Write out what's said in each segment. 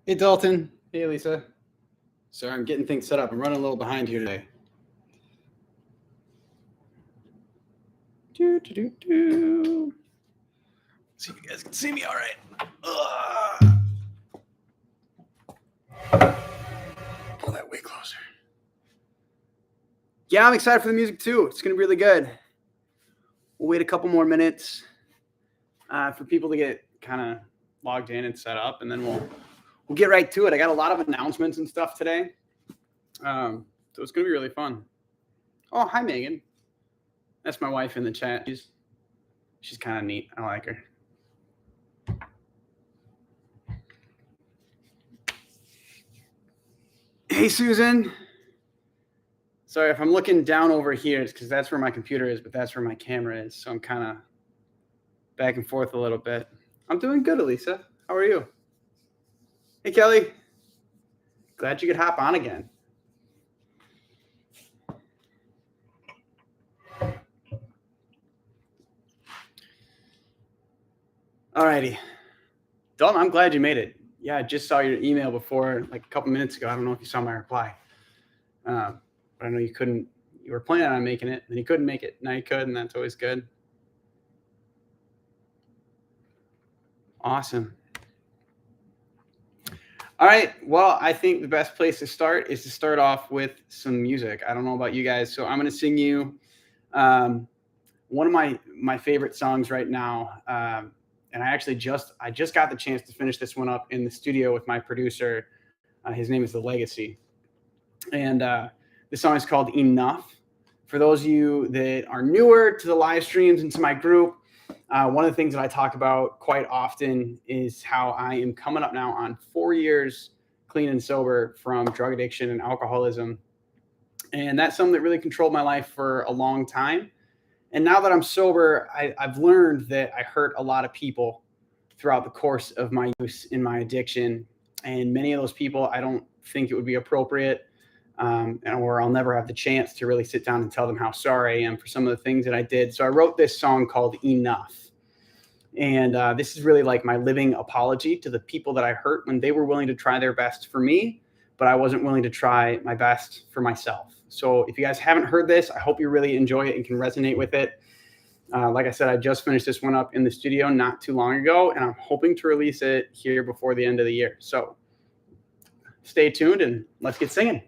Hey, Dalton. Hey, Lisa. Sorry, I'm getting things set up. I'm running a little behind here today. See if you guys can see me all right. Pull that way closer. Yeah, I'm excited for the music too. It's going to be really good. We'll wait a couple more minutes for people to get kind of logged in and set up, and then we'll get right to it. I got a lot of announcements and stuff today, so it's going to be really fun. Oh, hi, Megan. That's my wife in the chat. She's kind of neat. I like her. Hey, Susan. Sorry, if I'm looking down over here, it's because that's where my computer is, but that's where my camera is. So I'm kind of back and forth a little bit. I'm doing good, Elisa. How are you? Hey, Kelly. Glad you could hop on again. All righty. Dalton, I'm glad you made it. Yeah, I just saw your email before, like a couple minutes ago. I don't know if you saw my reply. But I know you couldn't. You were planning on making it, and you couldn't make it. Now you could, and that's always good. Awesome. All right. Well, I think the best place to start is to start off with some music. I don't know about you guys, so I'm going to sing you one of my favorite songs right now. And I just got the chance to finish this one up in the studio with my producer. His name is The Legacy. And this song is called Enough. For those of you that are newer to the live streams and to my group, one of the things that I talk about quite often is how I am coming up now on 4 years clean and sober from drug addiction and alcoholism. And that's something that really controlled my life for a long time. And now that I'm sober, I've learned that I hurt a lot of people throughout the course of my use in my addiction. And many of those people, I don't think it would be appropriate or I'll never have the chance to really sit down and tell them how sorry I am for some of the things that I did. So I wrote this song called Enough. And this is really like my living apology to the people that I hurt when they were willing to try their best for me, but I wasn't willing to try my best for myself. So if you guys haven't heard this, I hope you really enjoy it and can resonate with it. Like I said, I just finished this one up in the studio not too long ago, and I'm hoping to release it here before the end of the year. So stay tuned and let's get singing.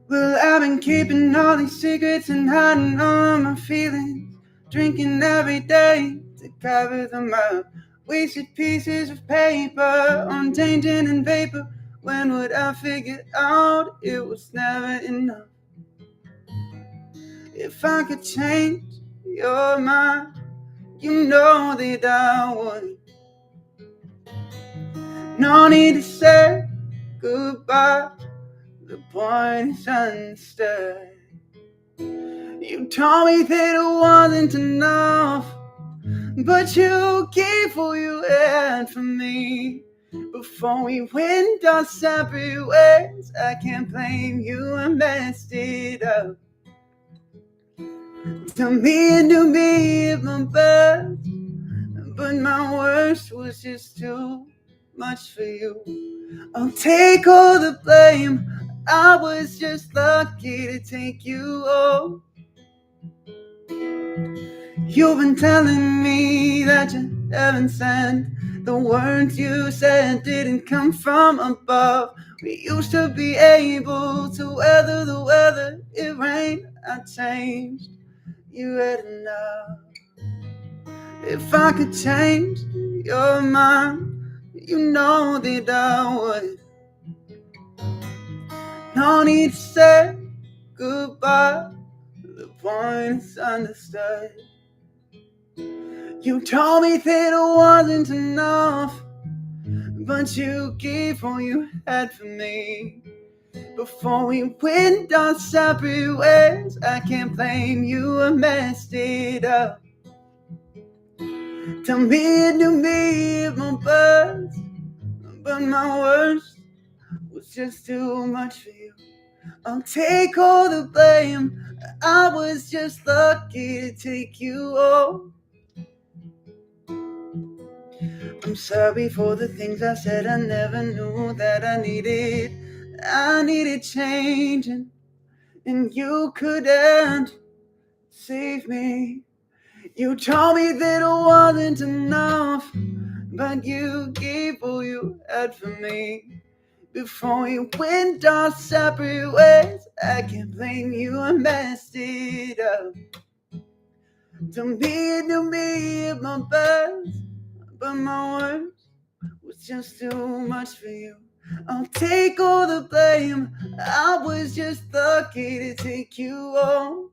Well, I've been keeping all these secrets and hiding all my feelings, drinking every day to cover them up. Wasted pieces of paper on tainting and vapor. When would I figure out it was never enough? If I could change your mind, you know that I would. No need to say goodbye, the point is understood. You told me that it wasn't enough, but you gave all you had for me. Before we went our separate ways, I can't blame you, I messed it up. Tell me and do me at my best, but my worst was just too much for you. I'll take all the blame, I was just lucky to take you home. You've been telling me that you haven't sent. The words you said didn't come from above. We used to be able to weather the weather. It rained, I changed. You had enough. If I could change your mind, you know that I would. No need to say goodbye, the point is understood. You told me that it wasn't enough, but you gave all you had for me. Before we went our separate ways, I can't blame you, I messed it up. Tell me and do me at my best, but my worst was was just too much for you. I'll take all the blame. I was just lucky to take you home. I'm sorry for the things I said. I never knew that I needed changing, and you couldn't save me. You told me that it wasn't enough, but you gave all you had for me. Before we went our separate ways, I can't blame you, I messed it up. To me at my best, but my worst was just too much for you. I'll take all the blame. I was just lucky to take you home.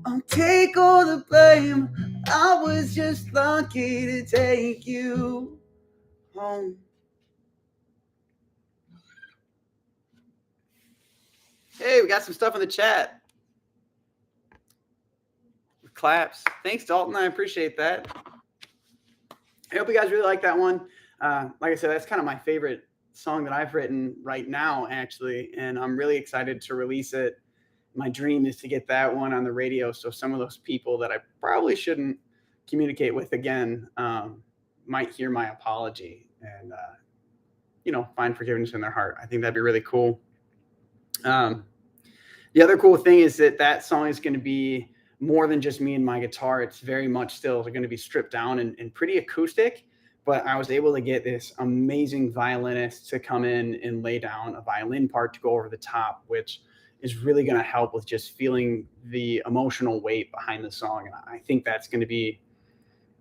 I'll take all the blame. I was just lucky to take you home. Hey, we got some stuff in the chat. Claps. Thanks, Dalton. I appreciate that. I hope you guys really like that one. Like I said, that's kind of my favorite song that I've written right now, actually, and I'm really excited to release it. My dream is to get that one on the radio, so some of those people that I probably shouldn't communicate with again might hear my apology and find forgiveness in their heart. I think that'd be really cool. The other cool thing is that song is going to be more than just me and my guitar. It's very much still going to be stripped down and pretty acoustic, but I was able to get this amazing violinist to come in and lay down a violin part to go over the top, which is really going to help with just feeling the emotional weight behind the song. And I think that's going to be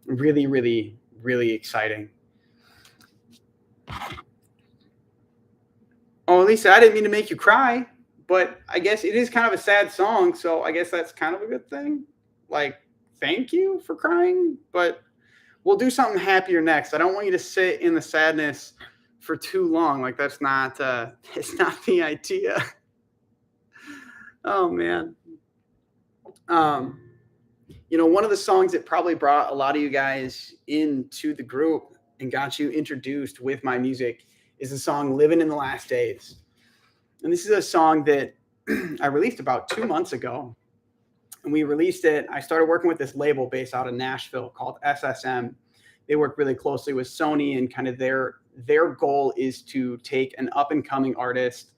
really, really, really exciting. Oh, Lisa, I didn't mean to make you cry, but I guess it is kind of a sad song. So I guess that's kind of a good thing. Like, thank you for crying, but we'll do something happier next. I don't want you to sit in the sadness for too long. Like that's not it's not the idea. Oh man. One of the songs that probably brought a lot of you guys into the group and got you introduced with my music is the song Living in the Last Days. And this is a song that I released about 2 months ago. And we released it. I started working with this label based out of Nashville called SSM. They work really closely with Sony, and kind of their goal is to take an up and coming artist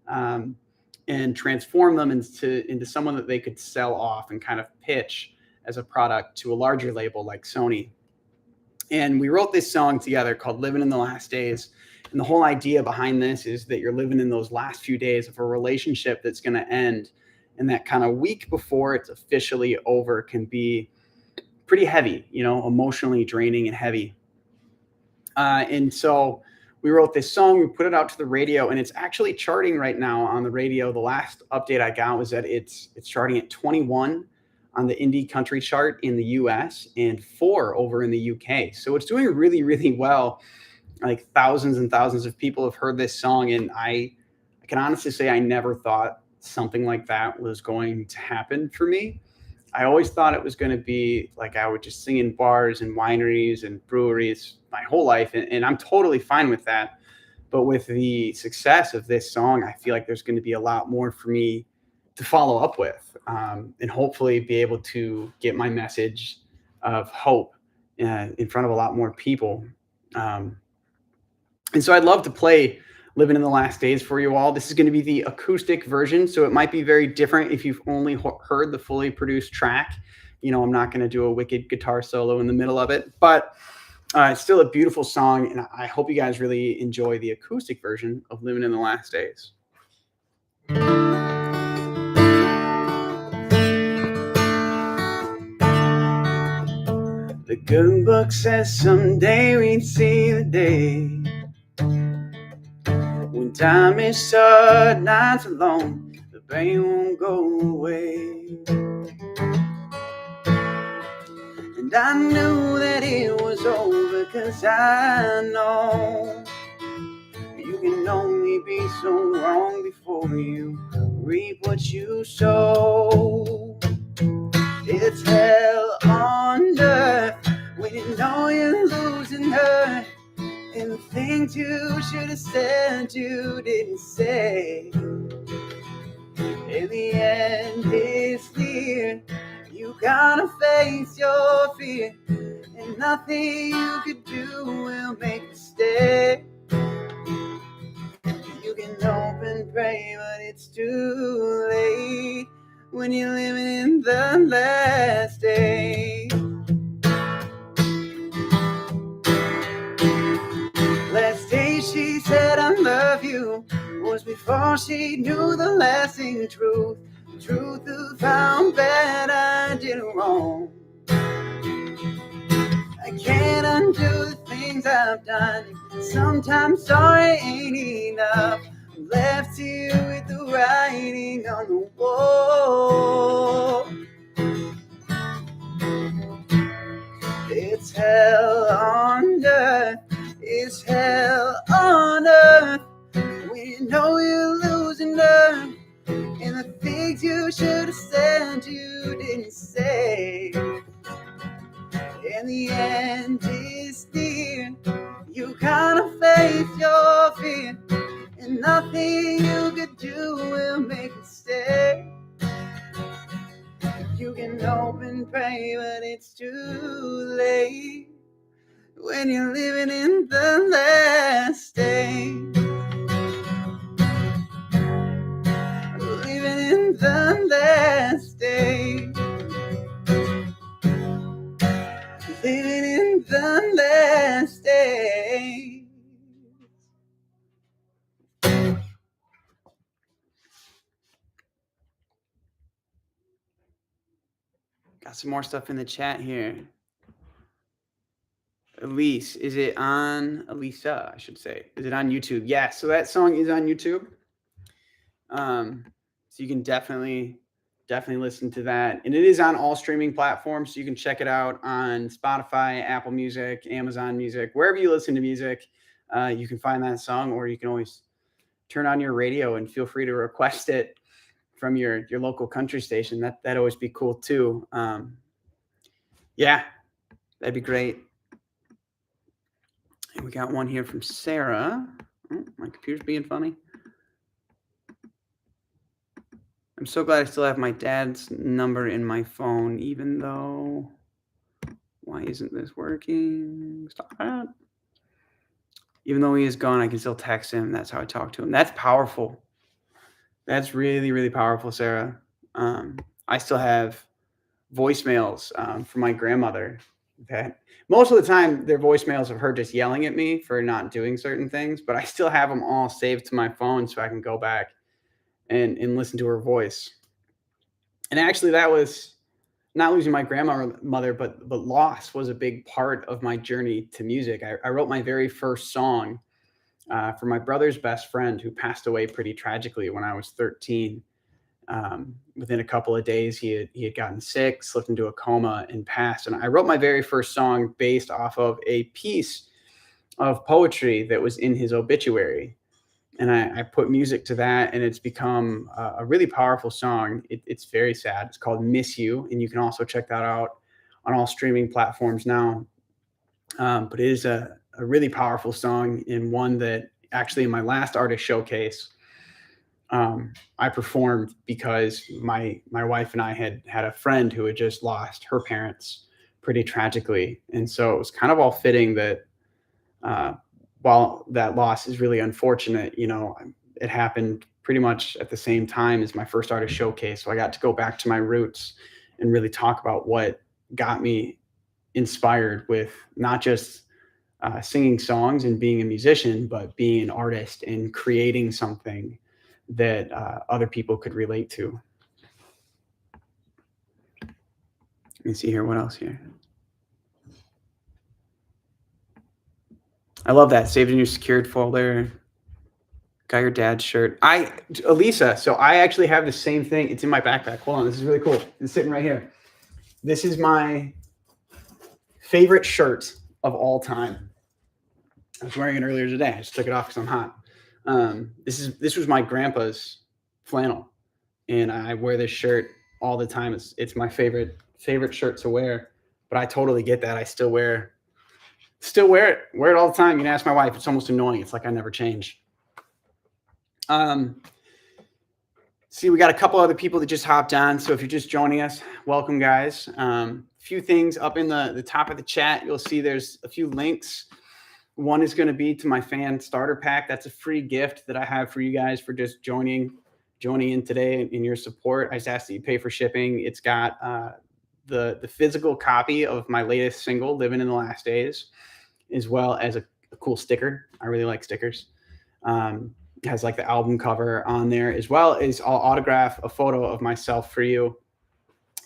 and transform them into someone that they could sell off and kind of pitch as a product to a larger label like Sony. And we wrote this song together called Living in the Last Days. And the whole idea behind this is that you're living in those last few days of a relationship that's going to end. And that kind of week before it's officially over can be pretty heavy, emotionally draining and heavy. And so we wrote this song, we put it out to the radio, and it's actually charting right now on the radio. The last update I got was that it's charting at 21 on the indie country chart in the US and 4 over in the UK. So it's doing really, really well. Like thousands and thousands of people have heard this song. And I can honestly say I never thought something like that was going to happen for me. I always thought it was going to be like I would just sing in bars and wineries and breweries my whole life. And I'm totally fine with that. But with the success of this song, I feel like there's going to be a lot more for me to follow up with and hopefully be able to get my message of hope in front of a lot more people. And so I'd love to play Living in the Last Days for you all. This is going to be the acoustic version, so it might be very different if you've only heard the fully produced track. I'm not going to do a wicked guitar solo in the middle of it, but it's still a beautiful song, and I hope you guys really enjoy the acoustic version of Living in the Last Days. The good book says someday we'd see the day when time is short, nights alone, the pain won't go away. And I knew that it was over, 'cause I know you can only be so wrong before you reap what you sow. It's hell on earth when you know you're losing her. And the things you should have said you didn't say. In the end, it's clear you gotta face your fear, and nothing you could do will make you stay. You can hope and pray, but it's too late when you're living in the last day. Last day she said I love you was before she knew the lasting truth. The truth of how bad I did wrong. I can't undo the things I've done. Sometimes sorry ain't enough. I'm left here with the writing on the wall. It's hell on earth. It's hell on earth. When you know you're losing earth, and the things you should have said you didn't say. And the end is near. You gotta face your fear, and nothing you could do will make it stay. You can hope and pray, but it's too late when you're living in the last day. Living in the last day. Living in the last day. Got some more stuff in the chat here. Elise, is it on Elisa, I should say? Is it on YouTube? Yeah, so that song is on YouTube. So you can definitely listen to that. And it is on all streaming platforms, so you can check it out on Spotify, Apple Music, Amazon Music, wherever you listen to music. You can find that song, or you can always turn on your radio and feel free to request it from your local country station. That'd always be cool too. Yeah, that'd be great. And we got one here from Sarah. Oh, my computer's being funny. I'm so glad I still have my dad's number in my phone, even though... Why isn't this working? Stop that. Even though he is gone, I can still text him. That's how I talk to him. That's powerful. That's really, really powerful, Sarah. I still have voicemails from my grandmother. Okay. Most of the time, they're voicemails of her just yelling at me for not doing certain things, but I still have them all saved to my phone so I can go back and listen to her voice. And actually, that was not losing my grandmother, but loss was a big part of my journey to music. I wrote my very first song for my brother's best friend, who passed away pretty tragically when I was 13. Within a couple of days, he had gotten sick, slipped into a coma, and passed. And I wrote my very first song based off of a piece of poetry that was in his obituary. And I put music to that, and it's become a really powerful song. It's very sad. It's called Miss You, and you can also check that out on all streaming platforms now. But it is a really powerful song, and one that actually in my last artist showcase, I performed because my wife and I had a friend who had just lost her parents pretty tragically. And so it was kind of all fitting that while that loss is really unfortunate, it happened pretty much at the same time as my first artist showcase. So I got to go back to my roots and really talk about what got me inspired with not just singing songs and being a musician, but being an artist and creating something that other people could relate to. Let me see here. What else here? I love that. Saved in your secured folder. Got your dad's shirt. Elisa, so I actually have the same thing. It's in my backpack. Hold on. This is really cool. It's sitting right here. This is my favorite shirt of all time. I was wearing it earlier today. I just took it off because I'm hot. This was my grandpa's flannel, and I wear this shirt all the time. It's my favorite shirt to wear. But I totally get that. I still wear Still wear it. Wear it all the time. You can ask my wife. It's almost annoying. It's like I never change. See, we got a couple other people that just hopped on. So if you're just joining us, welcome, guys. Few things up in the top of the chat. You'll see there's a few links. One is going to be to my fan starter pack. That's a free gift that I have for you guys for just joining in today in your support. I just ask that you pay for shipping. It's got the physical copy of my latest single, Living in the Last Days, as well as a cool sticker. I really like stickers. It has like the album cover on there, as well as I'll autograph a photo of myself for you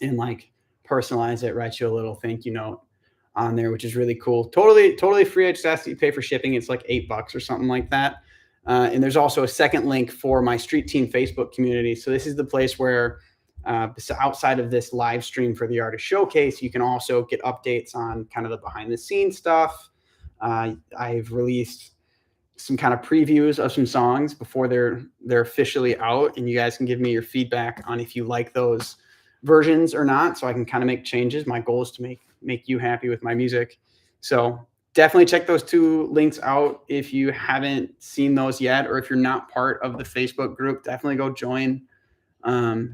and like personalize it, write you a little thank you note on there, which is really cool. Totally free. I just ask that you pay for shipping. It's like $8 or something like that. And there's also a second link for my Street Team Facebook community. So this is the place where outside of this live stream for the Artist Showcase, you can also get updates on kind of the behind the scenes stuff. I've released some kind of previews of some songs before they're officially out, and you guys can give me your feedback on if you like those versions or not, so I can kind of make changes. My goal is to make you happy with my music. So definitely check those two links out if you haven't seen those yet, or if you're not part of the Facebook group, definitely go join. But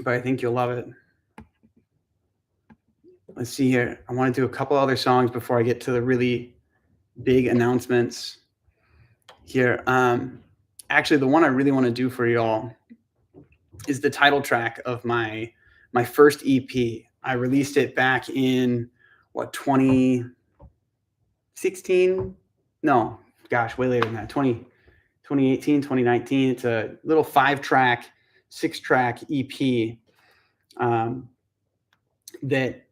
I think you'll love it. Let's see here. I want to do a couple other songs before I get to the really big announcements here. Actually, the one I really want to do for y'all is the title track of my first EP. I released it back in 2016? No, gosh, way later than that. 2018, 2019. It's a little 5-track, 6-track EP that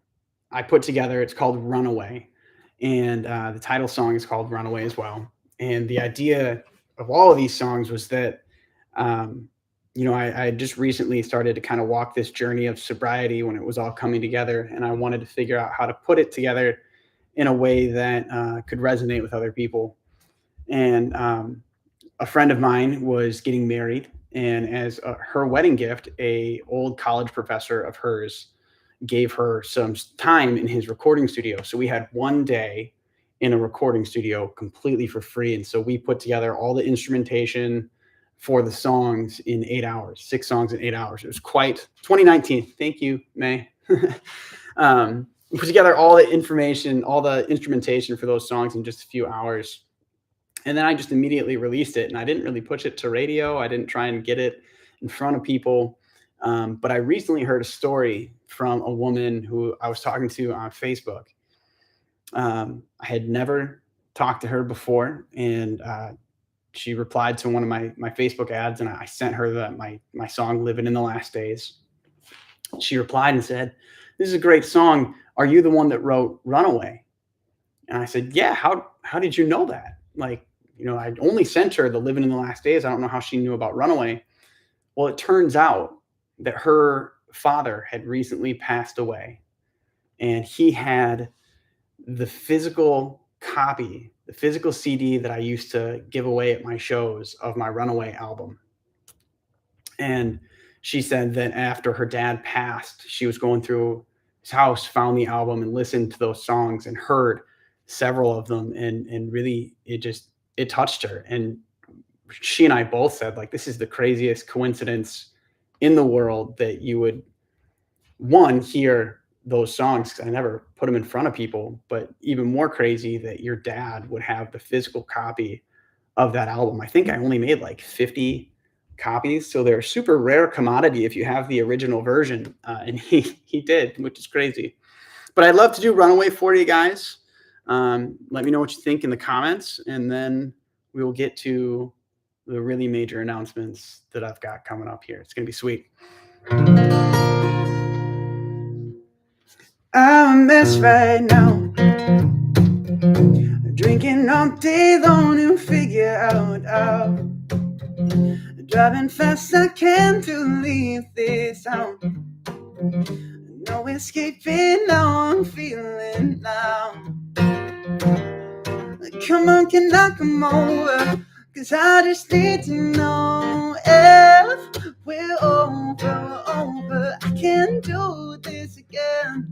I put together. It's called Runaway. And the title song is called Runaway as well. And the idea of all of these songs was that, I just recently started to kind of walk this journey of sobriety when it was all coming together. And I wanted to figure out how to put it together in a way that could resonate with other people. And a friend of mine was getting married. And as her wedding gift, a old college professor of hers gave her some time in his recording studio. So we had one day in a recording studio completely for free. And so we put together all the instrumentation for the songs in 8 hours, 6 songs in 8 hours. It was quite 2019. Thank you, May. Put together all the information, all the instrumentation for those songs in just a few hours. And then I just immediately released it. And I didn't really push it to radio. I didn't try and get it in front of people. But I recently heard a story from a woman who I was talking to on Facebook. I had never talked to her before, and she replied to one of my Facebook ads, and I sent her my song "Living in the Last Days." She replied and said, "This is a great song. Are you the one that wrote Runaway?" And I said, "Yeah. How did you know that? Like, I only sent her the Living in the Last Days. I don't know how she knew about Runaway." Well, it turns out that her father had recently passed away, and he had the physical copy, the physical CD that I used to give away at my shows of my Runaway album. And she said that after her dad passed, she was going through his house, found the album and listened to those songs and heard several of them. And really, it touched her. And she and I both said, like, this is the craziest coincidence in the world that you would, one, hear those songs, because I never put them in front of people, but even more crazy that your dad would have the physical copy of that album. I think I only made like 50 copies, so they're a super rare commodity if you have the original version, and he did, which is crazy. But I'd love to do Runaway for you guys. Let me know what you think in the comments, and then we will get to the really major announcements that I've got coming up here. It's going to be sweet. I'm a mess right now, drinking all day long to figure out, driving fast I can to leave this town. No escaping now, I'm feeling now. Come on, can I come over? 'Cause I just need to know if we're over. I can't do this again.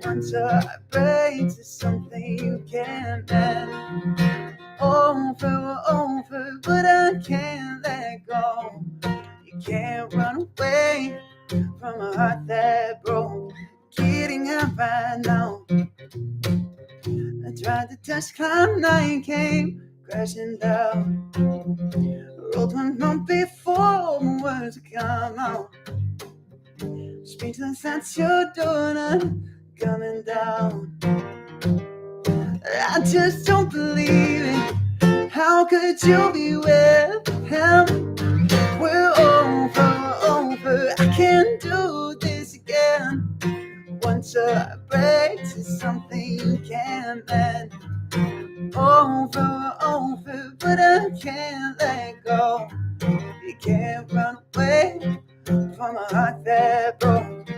Once a breaks is something you can't mend. Over, but I can't let go. You can't run away from a heart that broke. Getting up right now. I tried to touch climb, night came crashing down. Rolled one bump before the words come out. Speechless at your door, not coming down. I just don't believe it. How could you be with him? We're over. I can't do this again. Once a breaks is something you can't mend. Over, but I can't let go. You can't run away from a heart that broke.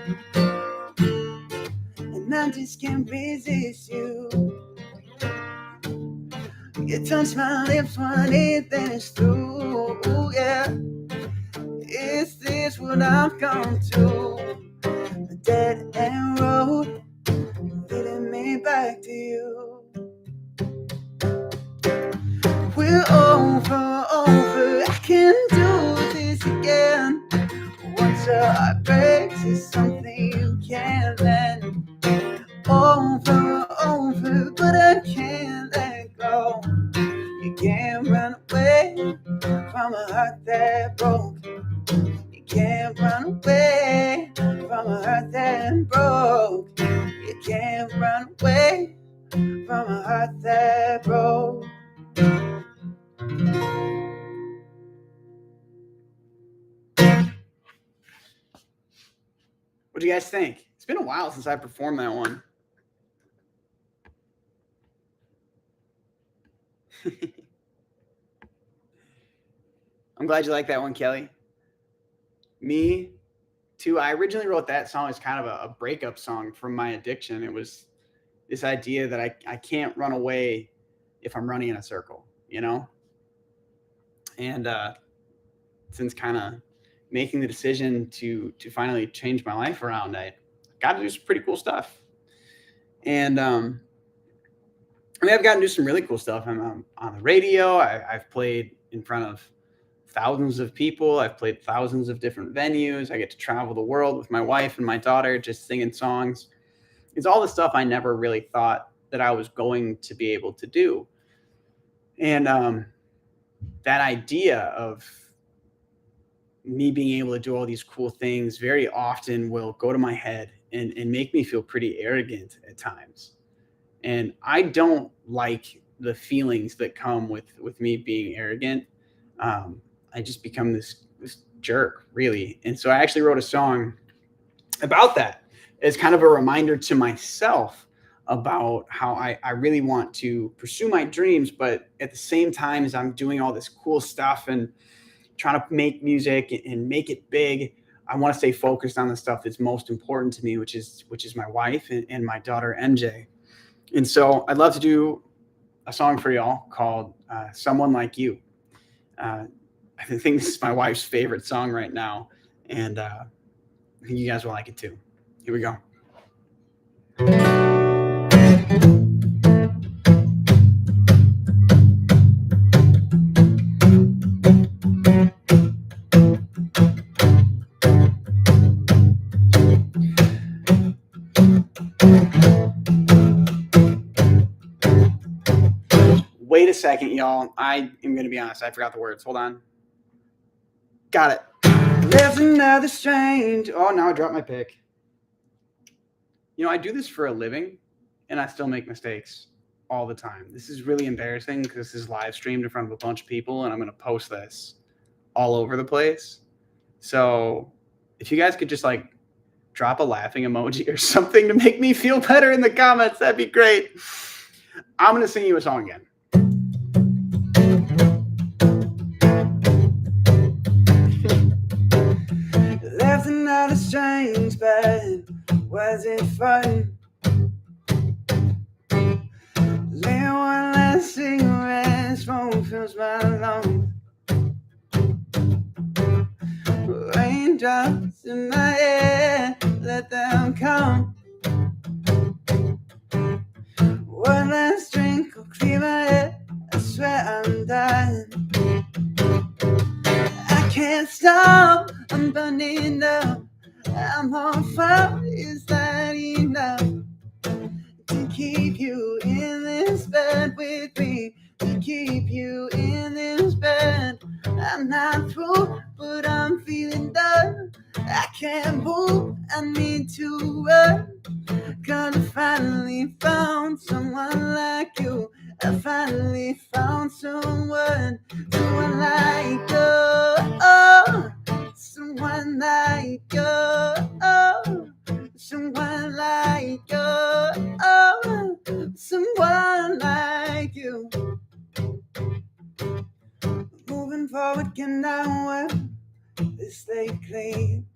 And I just can't resist you. You touch my lips when anything's through, yeah. Is this what I've come to? A dead end road leading me back to you. We're over, I can't do this again. Once a heart breaks is something you can't mend. Over, but I can't let go. You can't run away from a heart that broke. You can't run away from a heart that broke. You can't run away from a heart that broke. What do you guys think? It's been a while since I performed that one. I'm glad you like that one, Kelly. Me too. I originally wrote that song as kind of a breakup song from my addiction. It was this idea that I can't run away if I'm running in a circle, you know? And since kind of making the decision to finally change my life around, I got to do some pretty cool stuff. And I mean, I've gotten to do some really cool stuff. I'm on the radio. I've played in front of thousands of people. I've played thousands of different venues. I get to travel the world with my wife and my daughter, just singing songs. It's all the stuff I never really thought that I was going to be able to do. And that idea of me being able to do all these cool things very often will go to my head and make me feel pretty arrogant at times. And I don't like the feelings that come with me being arrogant. I just become this jerk, really. And so I actually wrote a song about that as kind of a reminder to myself about how I really want to pursue my dreams, but at the same time as I'm doing all this cool stuff and trying to make music and make it big, I want to stay focused on the stuff that's most important to me, which is my wife and my daughter, MJ. And so I'd love to do a song for y'all called Someone Like You. I think this is my wife's favorite song right now, and I think you guys will like it too. Here we go. Wait a second, y'all. I am going to be honest. I forgot the words. Hold on. Got it. There's another strange. Oh, now I dropped my pick. You know, I do this for a living, and I still make mistakes all the time. This is really embarrassing because this is live streamed in front of a bunch of people, and I'm going to post this all over the place. So if you guys could just like drop a laughing emoji or something to make me feel better in the comments, that'd be great. I'm going to sing you a song again. There's another strange bed. Was it fun? Lay one last cigarette, smoke fills my lungs. Raindrops in my head, let them come. One last drink will clear my head. I swear I'm dying. I can't stop, I'm burning up. I'm on fire, is that enough to keep you in this bed with me? To keep you in this bed. I'm not through, but I'm feeling done. I can't move, I need to run. 'Cause I finally found someone like you. I finally found someone like you. Oh, someone like you. Oh, someone like you. Oh, someone like you. Moving forward, can I work this slate clean?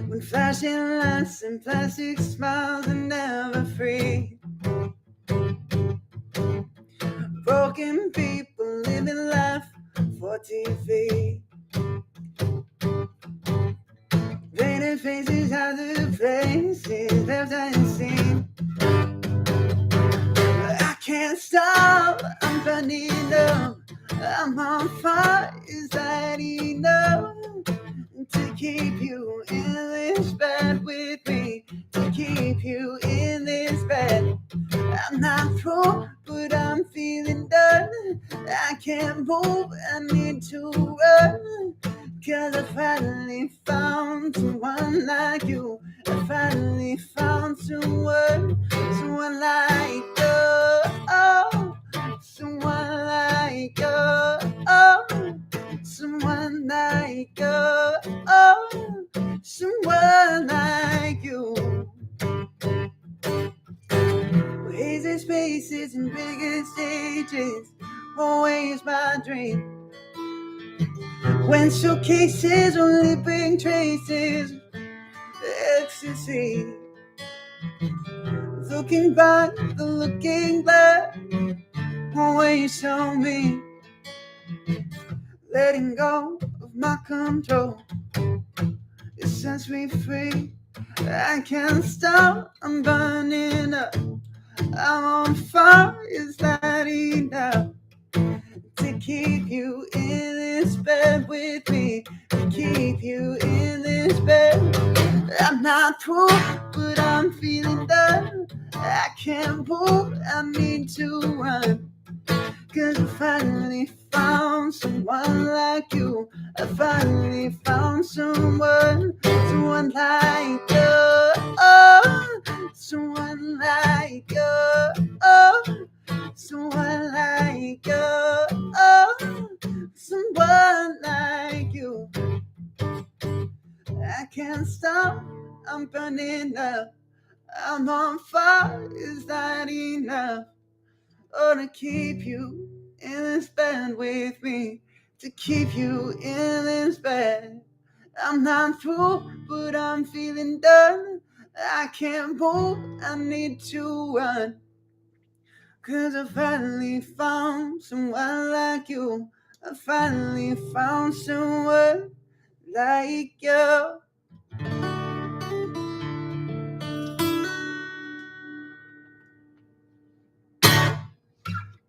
When flashing lights and plastic smiles are never free. Broken people living life for TV. Painted faces out the places left unseen. I can't stop, I'm burning up. I'm on fire, is that enough to keep you in this bed with me? To keep you in this bed. I'm not through, but I'm feeling done. I can't move, I need to run. 'Cause I finally found someone like you. I finally found someone like you. Oh, someone like you. Oh, someone like you. Oh, someone like you. Hazy spaces and bigger stages, always my dream. When showcases only bring traces of ecstasy. Looking back, the looking back, always on me. Letting go of my control, it sets me free. I can't stop, I'm burning up. I'm on fire, is that enough to keep you in this bed with me? To keep you in this bed. I'm not through, but I'm feeling done. I can't move, I need to run. 'Cause I finally found someone like you. I finally found someone like you. Oh, someone like you. Oh, someone like you. Oh, someone like you. I can't stop, I'm burning up. I'm on fire, is that enough? Oh, to keep you in this bed with me. To keep you in this bed. I'm not through, but I'm feeling done. I can't move, I need to run. 'Cause I finally found someone like you. I finally found someone like you.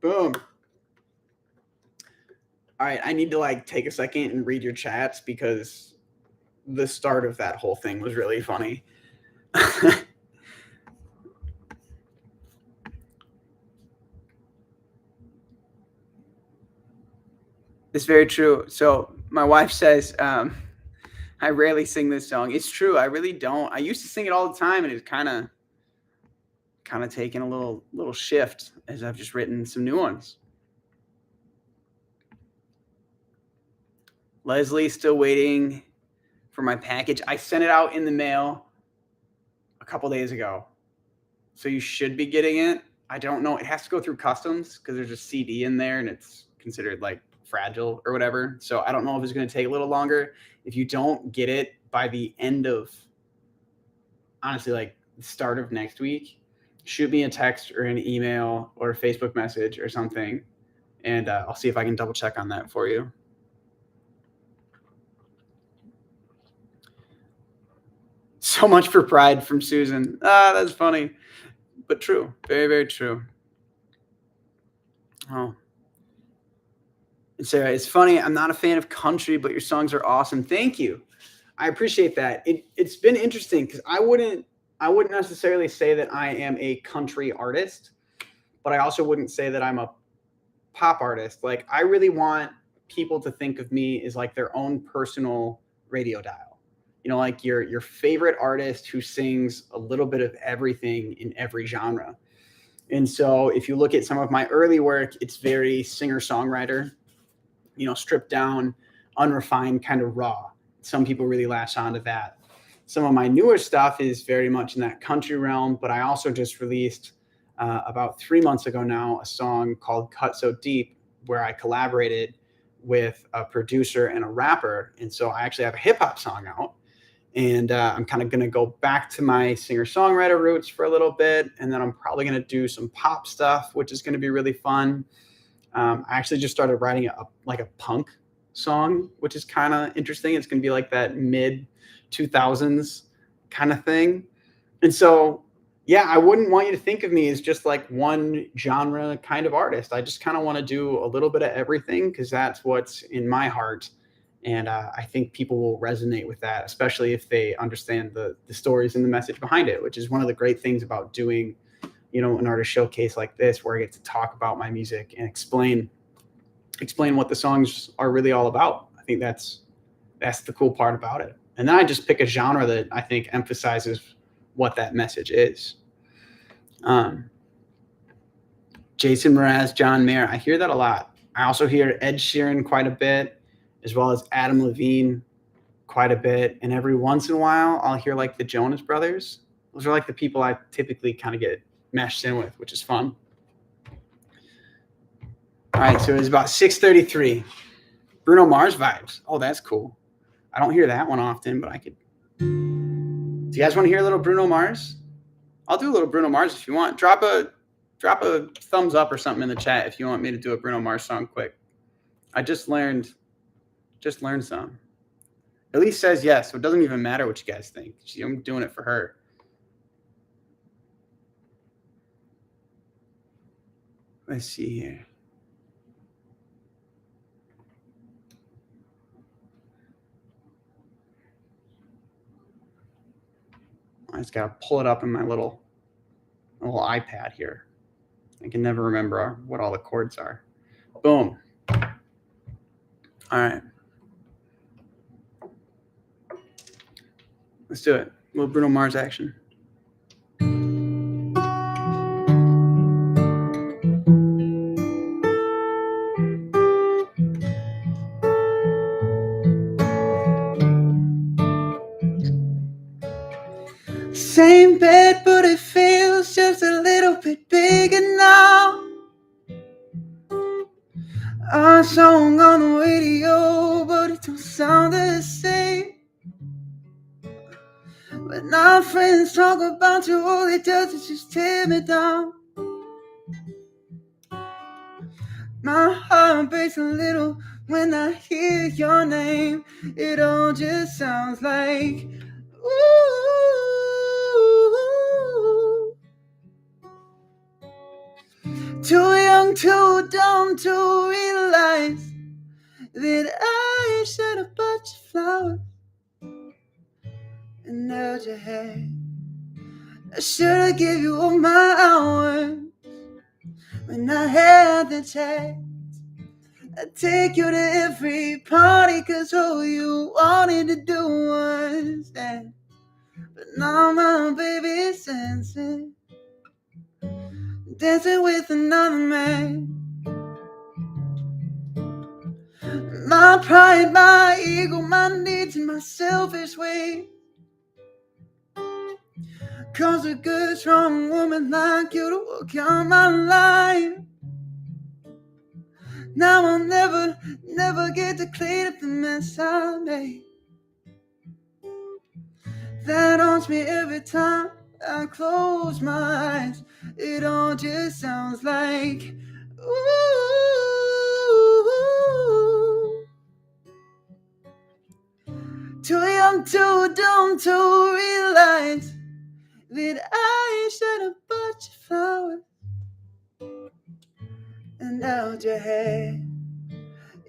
Boom. All right, I need to take a second and read your chats because the start of that whole thing was really funny. It's very true. So my wife says, I rarely sing this song. It's true. I really don't. I used to sing it all the time, and it's kind of taken a little shift as I've just written some new ones. Leslie's still waiting for my package. I sent it out in the mail a couple days ago, so you should be getting it. I don't know. It has to go through customs because there's a CD in there, and it's considered fragile or whatever. So I don't know if it's going to take a little longer. If you don't get it by the end of, honestly, the start of next week, shoot me a text or an email or a Facebook message or something, and I'll see if I can double check on that for you. So much for pride from Susan. That's funny. but true. Very, very true. Oh. And Sarah, it's funny. I'm not a fan of country, but your songs are awesome. Thank you. I appreciate that. It's been interesting because I wouldn't necessarily say that I am a country artist, but I also wouldn't say that I'm a pop artist. Like I really want people to think of me as like their own personal radio dial. You know, like your favorite artist who sings a little bit of everything in every genre. And so if you look at some of my early work, it's very singer-songwriter, stripped down, unrefined, kind of raw. Some people really latch onto that. Some of my newer stuff is very much in that country realm, but I also just released about 3 months ago now a song called Cut So Deep, where I collaborated with a producer and a rapper. And so I actually have a hip hop song out. And I'm kind of going to go back to my singer-songwriter roots for a little bit. And then I'm probably going to do some pop stuff, which is going to be really fun. I actually just started writing a punk song, which is kind of interesting. It's going to be like that mid 2000s kind of thing. And so, yeah, I wouldn't want you to think of me as just like one genre kind of artist. I just kind of want to do a little bit of everything because that's what's in my heart. And I think people will resonate with that, especially if they understand the stories and the message behind it, which is one of the great things about doing, an artist showcase like this, where I get to talk about my music and explain what the songs are really all about. I think that's the cool part about it. And then I just pick a genre that I think emphasizes what that message is. Jason Mraz, John Mayer, I hear that a lot. I also hear Ed Sheeran quite a bit, as well as Adam Levine quite a bit. And every once in a while, I'll hear like the Jonas Brothers. Those are like the people I typically kind of get meshed in with, which is fun. All right, so it was about 6:33. Bruno Mars vibes. Oh, that's cool. I don't hear that one often, but I could. Do you guys want to hear a little Bruno Mars? I'll do a little Bruno Mars if you want. Drop a thumbs up or something in the chat if you want me to do a Bruno Mars song quick. I just learned some. Elise says yes, so it doesn't even matter what you guys think. I'm doing it for her. Let's see here. I just got to pull it up in my little iPad here. I can never remember what all the chords are. Boom. All right. Let's do it. A little Bruno Mars action. Same bed, but it feels just a little bit bigger now. Our song on the radio, but it don't sound the same. When our friends talk about you, all it does is just tear me down. My heart breaks a little when I hear your name. It all just sounds like ooh. Too young, too dumb to realize that I shed a bunch of flowers and held your hand. I should've give you all my hours when I had the chance. I'd take you to every party, cause all you wanted to do was dance. But now my baby's dancing with another man. My pride, my ego, my needs, and my selfish ways cause a good, strong woman like you to walk out my life. Now I'll never get to clean up the mess I made. That haunts me every time I close my eyes. It all just sounds like ooh. Too young, too dumb to realize that I shed a bunch of flowers and held your hand.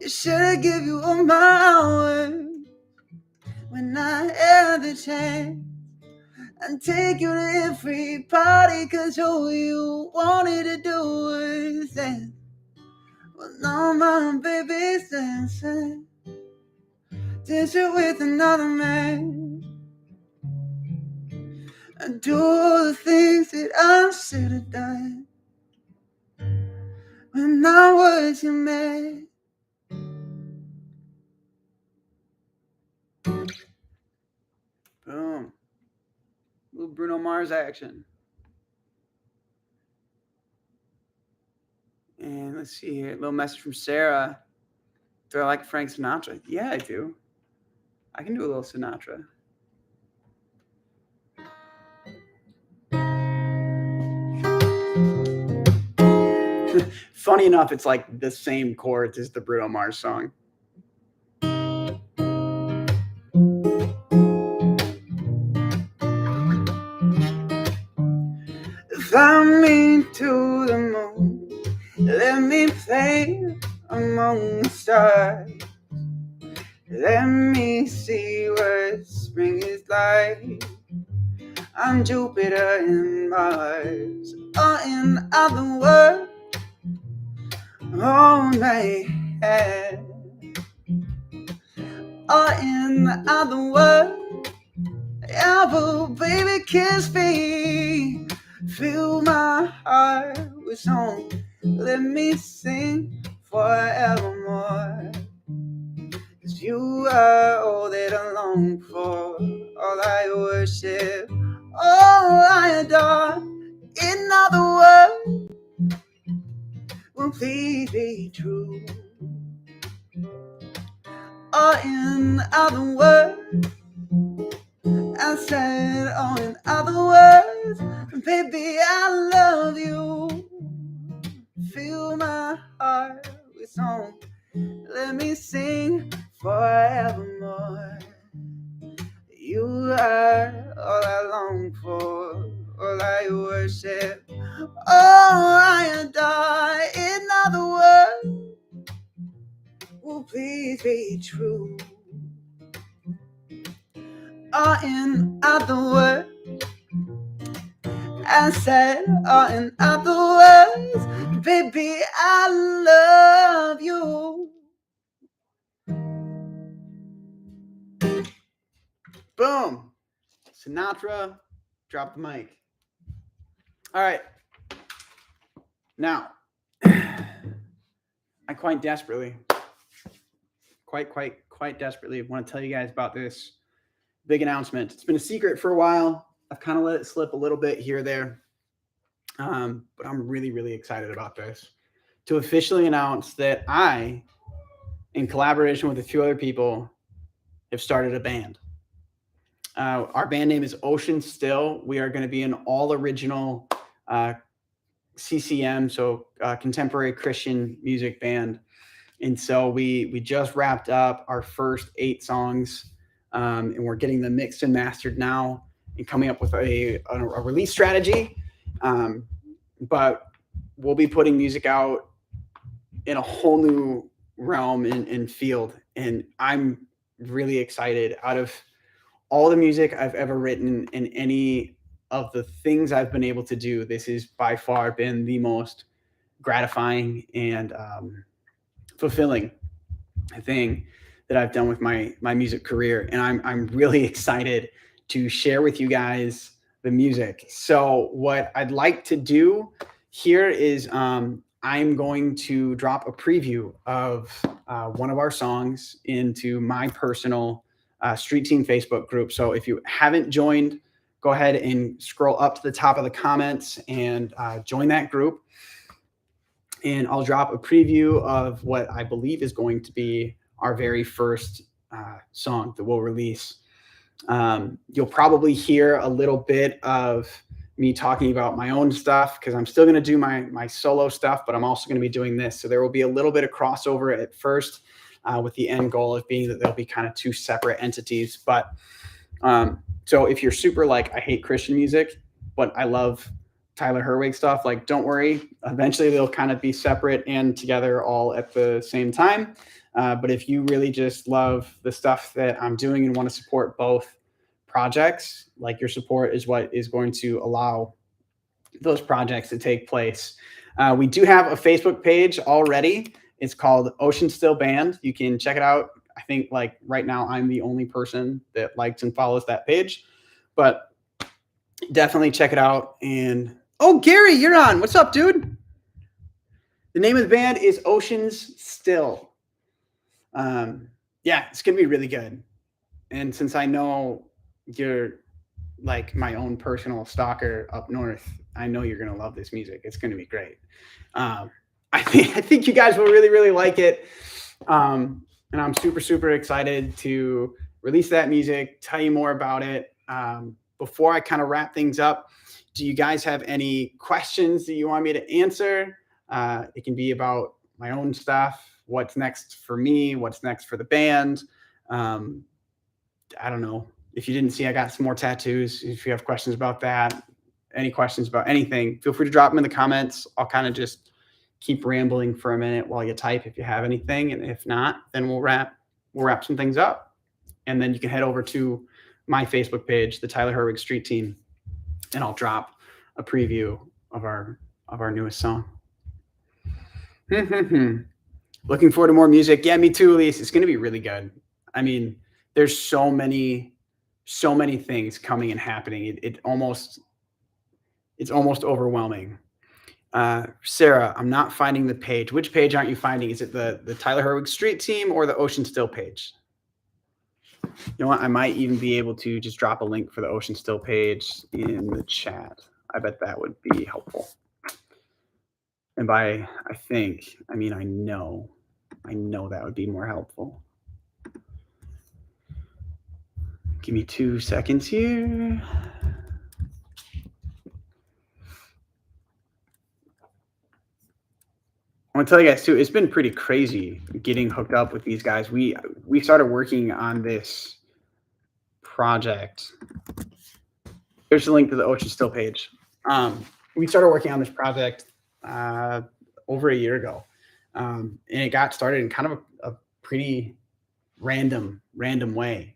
You should have give you all my word when I had the chance. And take you to every party, 'cause all you wanted to do was dance. Well, now my baby's dancing with another man. And do all the things that I should have done when I was your man. Boom. Little Bruno Mars action. And let's see here. A little message from Sarah. Do I like Frank Sinatra? Yeah, I do. I can do a little Sinatra. Funny enough, it's like the same chords as the Bruno Mars song. Fly me to the moon, let me play among the stars. Let me see what spring is like on Jupiter and Mars. Or in other words, hold my hand. Or in other words, apple baby kiss me. Fill my heart with song. Let me sing forevermore. 'Cause you are all that I long for, all I worship, all I adore. In other words, will please be true. Or in other words, I said, oh, in other words, baby, I love you. Fill my heart with song. Let me sing forevermore. You are all I long for, all I worship, all I adore. In other words, will please be true. Or in other words, I said, or in other words, baby, I love you. Boom. Sinatra, drop the mic. All right. Now, I quite desperately want to tell you guys about this big announcement. It's been a secret for a while. I've kind of let it slip a little bit here or there. But I'm really, really excited about this. To officially announce that I, in collaboration with a few other people, have started a band. Our band name is Ocean Still. We are going to be an all original CCM, so contemporary Christian music band. And so we just wrapped up our first 8 songs, and we're getting them mixed and mastered now and coming up with a release strategy. But we'll be putting music out in a whole new realm and field. And I'm really excited. Out of all the music I've ever written and any of the things I've been able to do, this has by far been the most gratifying and fulfilling thing that I've done with my music career. And I'm really excited to share with you guys the music. So what I'd like to do here is I'm going to drop a preview of one of our songs into my personal Street Team Facebook group. So if you haven't joined, go ahead and scroll up to the top of the comments and join that group. And I'll drop a preview of what I believe is going to be our very first song that we'll release. You'll probably hear a little bit of me talking about my own stuff because I'm still going to do my solo stuff, but I'm also going to be doing this. So there will be a little bit of crossover at first with the end goal of being that they'll be kind of 2 separate entities. But so if you're super like, I hate Christian music, but I love Tyler Herwig stuff, like, don't worry. Eventually, they'll kind of be separate and together all at the same time. But if you really just love the stuff that I'm doing and want to support both projects, like, your support is what is going to allow those projects to take place. We do have a Facebook page already. It's called Ocean Still Band. You can check it out. I think, like, right now I'm the only person that likes and follows that page, but definitely check it out. And oh, Gary, you're on. What's up, dude? The name of the band is Oceans Still. Yeah, it's gonna be really good. And since I know you're like my own personal stalker up north, I know you're gonna love this music. It's gonna be great. I think you guys will really, really like it. And I'm super, super excited to release that music, tell you more about it. Before I kind of wrap things up, do you guys have any questions that you want me to answer? It can be about my own stuff, what's next for me, what's next for the band. I don't know. If you didn't see, I got some more tattoos. If you have questions about that, any questions about anything, feel free to drop them in the comments. I'll kind of just keep rambling for a minute while you type if you have anything. And if not, then we'll wrap some things up. And then you can head over to my Facebook page, the Tyler Herwig Street Team, and I'll drop a preview of our newest song. Looking forward to more music. Yeah, me too, Elise. It's going to be really good. I mean, there's so many things coming and happening. It's almost overwhelming. Sarah, I'm not finding the page. Which page aren't you finding? Is it the Tyler Herwig Street Team or the Ocean Still page? You know what? I might even be able to just drop a link for the Ocean Still page in the chat. I bet that would be helpful. And by I know that would be more helpful. Give me 2 seconds here. I want to tell you guys too, it's been pretty crazy getting hooked up with these guys. We started working on this project. Here's the link to the Ocean Still page. We started working on this project over a year ago, and it got started in kind of a pretty random way.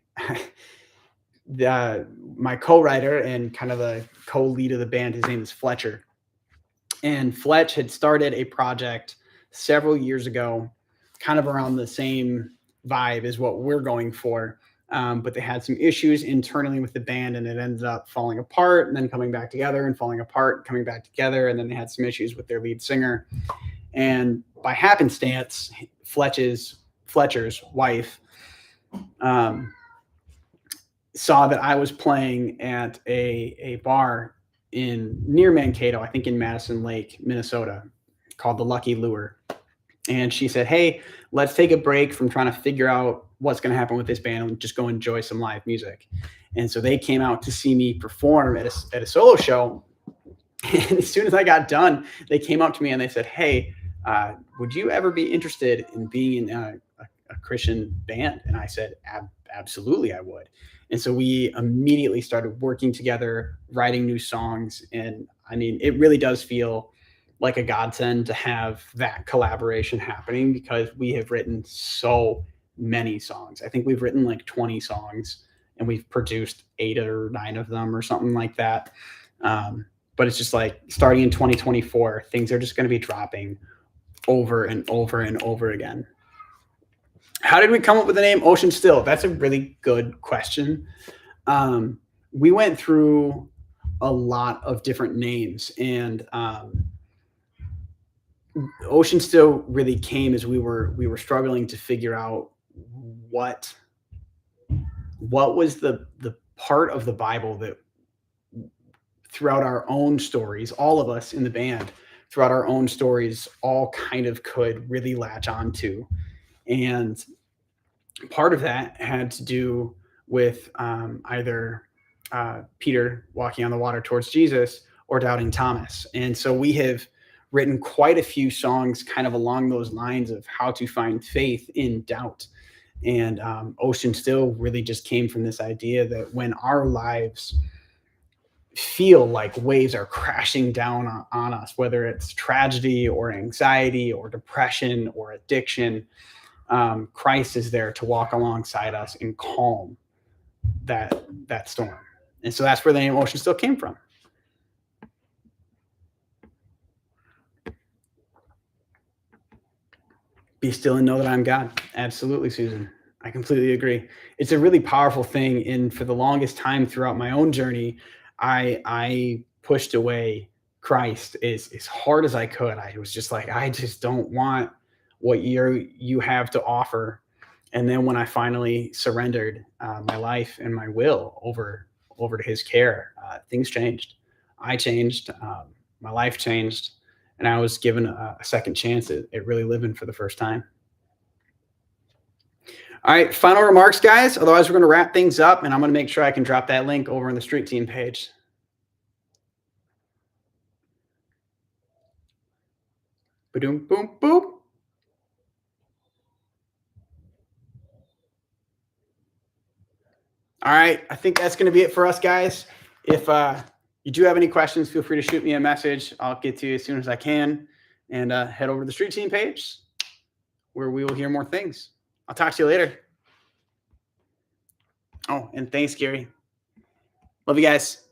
My co-writer and kind of the co-lead of the band, his name is Fletcher, and Fletch had started a project several years ago, kind of around the same vibe as what we're going for. But they had some issues internally with the band, and it ended up falling apart and then coming back together and falling apart, coming back together. And then they had some issues with their lead singer. And by happenstance, Fletcher's wife saw that I was playing at a bar near Mankato, I think in Madison Lake, Minnesota, called the Lucky Lure. And she said, hey, let's take a break from trying to figure out what's going to happen with this band and just go enjoy some live music. And so they came out to see me perform at a solo show. And as soon as I got done, they came up to me and they said, hey, would you ever be interested in being in a Christian band? And I said, absolutely, I would. And so we immediately started working together, writing new songs. And I mean, it really does feel like a godsend to have that collaboration happening, because we have written so many songs. I think we've written like 20 songs and we've produced 8 or 9 of them or something like that. But it's just like starting in 2024, things are just going to be dropping over and over and over again. How did we come up with the name Ocean Still? That's a really good question. We went through a lot of different names, and Ocean Still really came as we were struggling to figure out what was the part of the Bible that throughout our own stories, all of us in the band, throughout our own stories, all kind of could really latch onto. And part of that had to do with either Peter walking on the water towards Jesus or doubting Thomas. And so we have written quite a few songs kind of along those lines of how to find faith in doubt. And Ocean Still really just came from this idea that when our lives feel like waves are crashing down on us, whether it's tragedy or anxiety or depression or addiction. Christ is there to walk alongside us and calm that storm. And so that's where the emotion still came from. Be still and know that I'm God. Absolutely, Susan. I completely agree. It's a really powerful thing. And for the longest time throughout my own journey, I pushed away Christ as hard as I could. I was just like, I just don't want what you have to offer. And then when I finally surrendered my life and my will over to His care, things changed. I changed. My life changed, and I was given a second chance at really living for the first time. All right, final remarks, guys. Otherwise, we're going to wrap things up, and I'm going to make sure I can drop that link over in the Street Team page. Boom, boom, boom. All right, I think that's going to be it for us, guys. If you do have any questions, feel free to shoot me a message. I'll get to you as soon as I can. And head over to the Street Team page where we will hear more things. I'll talk to you later. Oh, and thanks, Gary. Love you guys.